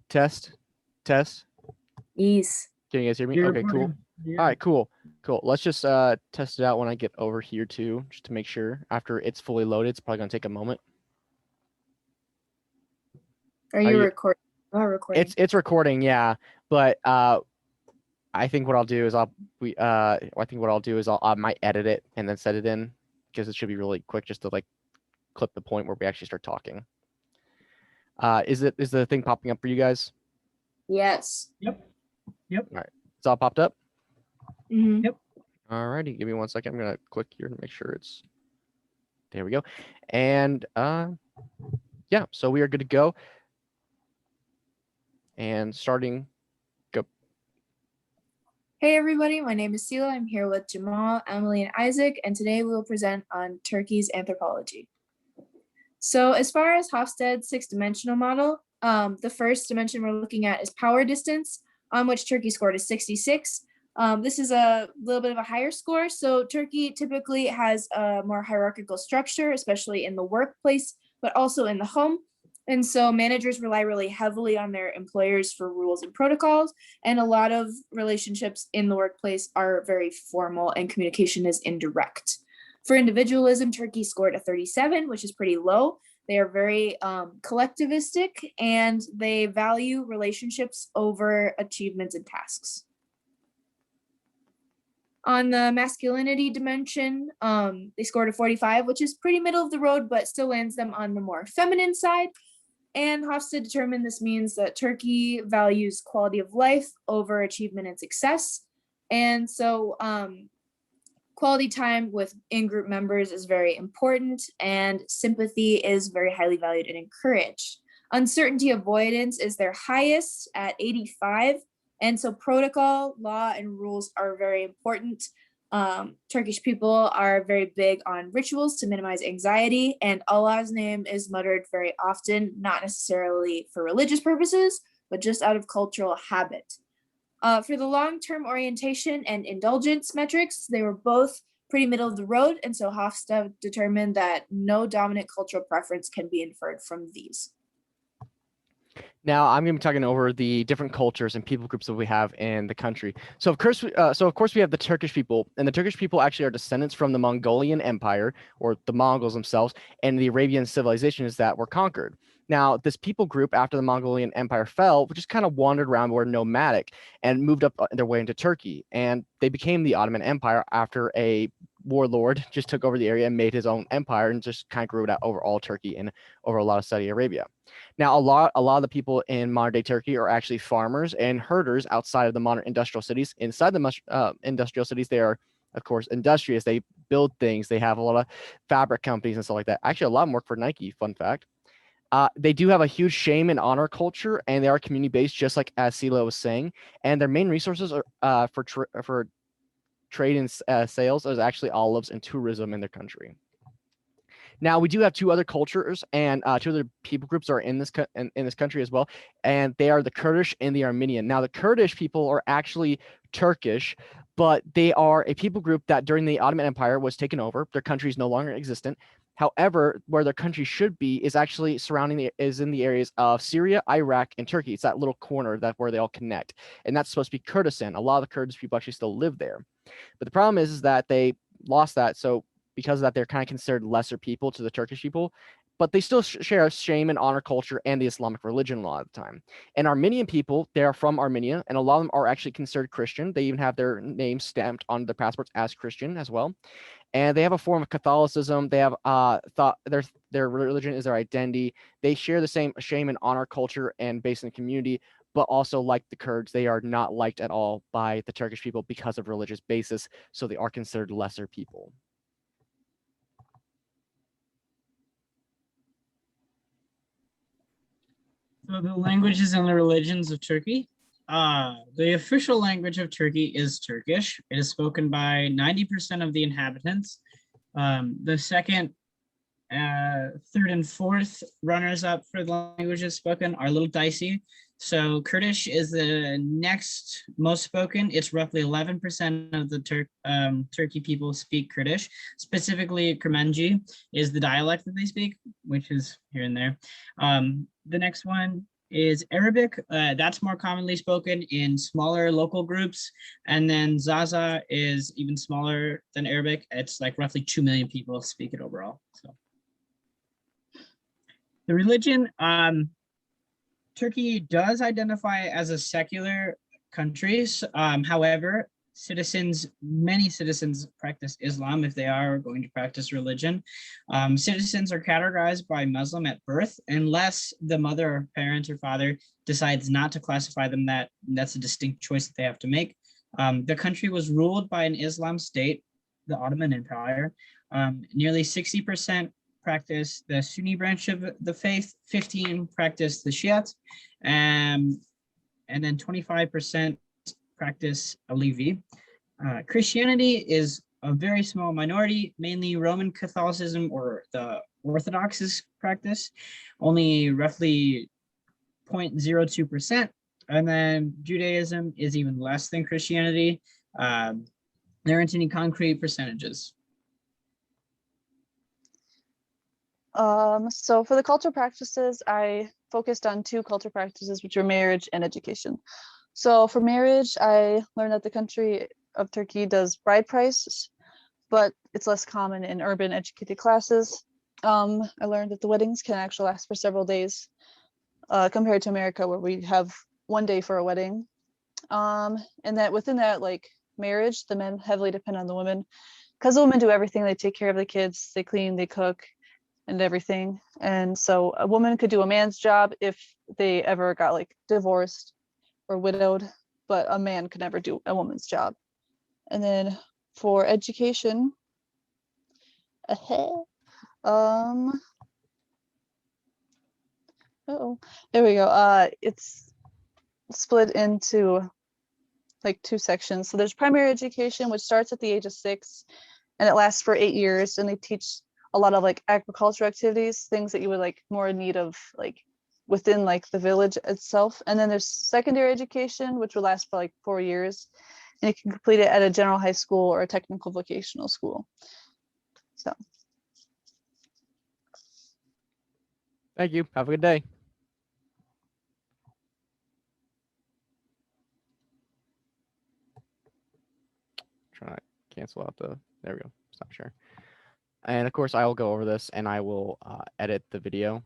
Test, test. Yes. Can you guys hear me? You're Okay, cool. recording. Yeah. All right, cool. Cool. Let's just test it out when I get over here too, just to make sure. After it's fully loaded, it's probably gonna take a moment. Are you recording? Oh, recording. It's recording, yeah. But I think what I'll do is I think what I'll do is I might edit it and then set it in because it should be really quick just to like clip the point where we actually start talking. Is the thing popping up for you guys? Yes. Yep. All right. It's all popped up? Mm-hmm. Yep. All righty. Give me 1 second. I'm going to click here to make sure it's... There we go. And yeah, so we are good to go. And starting... Go. Hey everybody, my name is Sela. I'm here with Jamal, Emily, and Isaac, and today we will present on Turkey's anthropology. So as far as Hofstede's six-dimensional model, the first dimension we're looking at is power distance, on which Turkey scored a 66. This is a little bit of a higher score. So Turkey typically has a more hierarchical structure, especially in the workplace, but also in the home. And so managers rely really heavily on their employers for rules and protocols. And a lot of relationships in the workplace are very formal and communication is indirect. For individualism, Turkey scored a 37, which is pretty low. They are very collectivistic and they value relationships over achievements and tasks. On the masculinity dimension, they scored a 45, which is pretty middle of the road, but still lands them on the more feminine side. And Hofstede determined this means that Turkey values quality of life over achievement and success. And so quality time with in-group members is very important, and sympathy is very highly valued and encouraged. Uncertainty avoidance is their highest at 85. And so protocol, law, and rules are very important. Turkish people are very big on rituals to minimize anxiety, and Allah's name is muttered very often, not necessarily for religious purposes, but just out of cultural habit. For the long-term orientation and indulgence metrics, they were both pretty middle of the road, and so Hofstede determined that no dominant cultural preference can be inferred from these. Now I'm going to be talking over the different cultures and people groups that we have in the country. So of course, we have the Turkish people, and the Turkish people actually are descendants from the Mongolian Empire, or the Mongols themselves, and the Arabian civilizations that were conquered. Now, this people group, after the Mongolian Empire fell, just kind of wandered around, were nomadic, and moved up their way into Turkey, and they became the Ottoman Empire after a warlord just took over the area and made his own empire and just kind of grew it out over all Turkey and over a lot of Saudi Arabia. Now, a lot of the people in modern day Turkey are actually farmers and herders outside of the modern industrial cities. Inside the industrial cities, they are, of course, industrious. They build things. They have a lot of fabric companies and stuff like that. Actually, a lot of them work for Nike, fun fact. They do have a huge shame and honor culture, and they are community-based, just like as Silo was saying. And their main resources are for trade and sales is actually olives and tourism in their country. Now, we do have two other cultures and two other people groups are in this country as well, and they are the Kurdish and the Armenian. Now, the Kurdish people are actually Turkish, but they are a people group that during the Ottoman Empire was taken over. Their country is no longer existent. However, where their country should be is actually is in the areas of Syria, Iraq, and Turkey. It's that little corner where they all connect, and that's supposed to be Kurdistan. A lot of the Kurdish people actually still live there, but the problem is that they lost that. So because of that, they're kind of considered lesser people to the Turkish people, but they still share shame and honor culture and the Islamic religion a lot of the time. And Armenian people, they are from Armenia, and a lot of them are actually considered Christian. They even have their names stamped on their passports as Christian as well. And they have a form of Catholicism. They have their religion is their identity. They share the same shame and honor culture and based in the community, but also like the Kurds, they are not liked at all by the Turkish people because of religious basis. So they are considered lesser people. So the languages and the religions of Turkey. The official language of Turkey is Turkish. It is spoken by 90% of the inhabitants. The second, third, and fourth runners-up for the languages spoken are a little dicey. So Kurdish is the next most spoken. It's roughly 11% of the Turkey people speak Kurdish. Specifically, Kermenci is the dialect that they speak, which is here and there. The next one is Arabic. That's more commonly spoken in smaller local groups. And then Zaza is even smaller than Arabic. It's like roughly 2 million people speak it overall. So the religion, Turkey does identify as a secular country. However, many citizens practice Islam if they are going to practice religion. Citizens are categorized by Muslim at birth, unless the mother or parent or father decides not to classify them that's a distinct choice that they have to make. The country was ruled by an Islam state, the Ottoman Empire. Nearly 60% practice the Sunni branch of the faith, 15 practice the Shiite, and then 25% practice Alevi. Christianity is a very small minority, mainly Roman Catholicism or the Orthodox practice, only roughly 0.02%. And then Judaism is even less than Christianity. There aren't any concrete percentages. So for the cultural practices, I focused on 2 cultural practices, which are marriage and education. So for marriage, I learned that the country of Turkey does bride price, but it's less common in urban educated classes. I learned that the weddings can actually last for several days, compared to America, where we have 1 day for a wedding. And that within that, like marriage, the men heavily depend on the women, because the women do everything. They take care of the kids, they clean, they cook, and everything. And so a woman could do a man's job if they ever got like divorced or widowed, but a man could never do a woman's job. And then for education, oh, there we go. It's split into like 2 sections. So there's primary education, which starts at the age of 6 and it lasts for 8 years, and they teach a lot of like agriculture activities, things that you would like more in need of like within like the village itself. And then there's secondary education, which will last for like 4 years, and you can complete it at a general high school or a technical vocational school. So Thank you. Have a good day. Try to cancel out there we go. Stop sharing. And of course, I will go over this and I will edit the video.